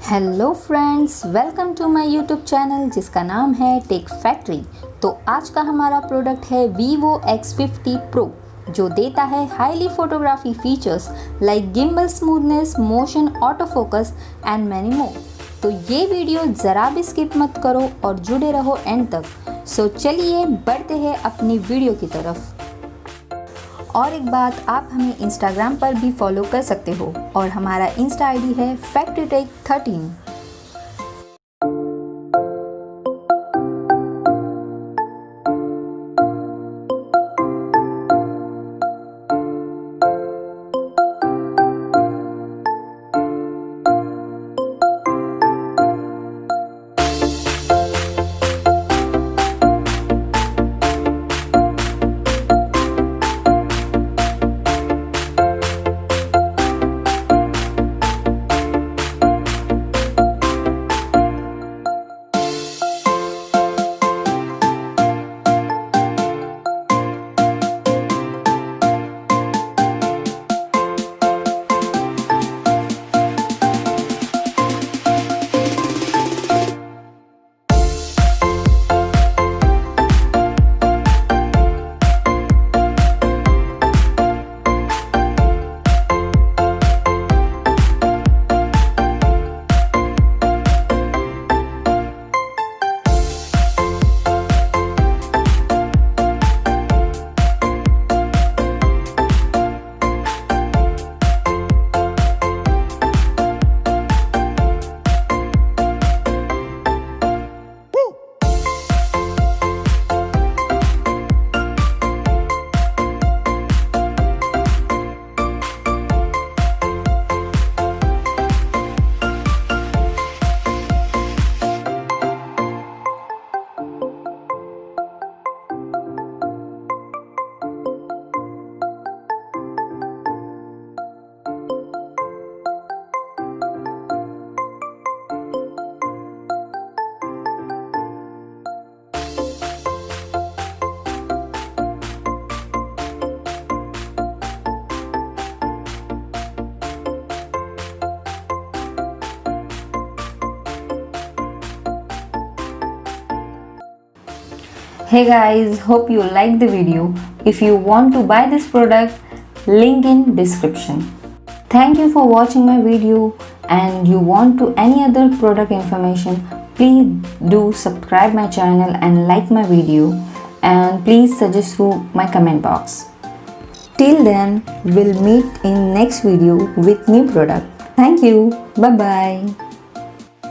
Hello friends, welcome to my YouTube channel जिसका नाम है टेक फैक्ट्री। तो आज का हमारा प्रोडक्ट है VIVO X50 Pro जो देता है highly photography features like gimbal smoothness, motion auto focus and many more. तो ये वीडियो ज़रा भी स्किप मत करो और जुड़े रहो एंड तक। सो चलिए बढ़ते हैं अपनी वीडियो की तरफ। और एक बात, आप हमें इंस्टाग्राम पर भी फॉलो कर सकते हो और हमारा इंस्टा आईडी है factorytech13। Hey guys, hope you liked the video. If you want to buy this product, link in description. Thank you for watching my video, and you want to any other product information, please do subscribe my channel and like my video, and please suggest through my comment box. Till then, we'll meet in next video with new product. Thank you. Bye bye.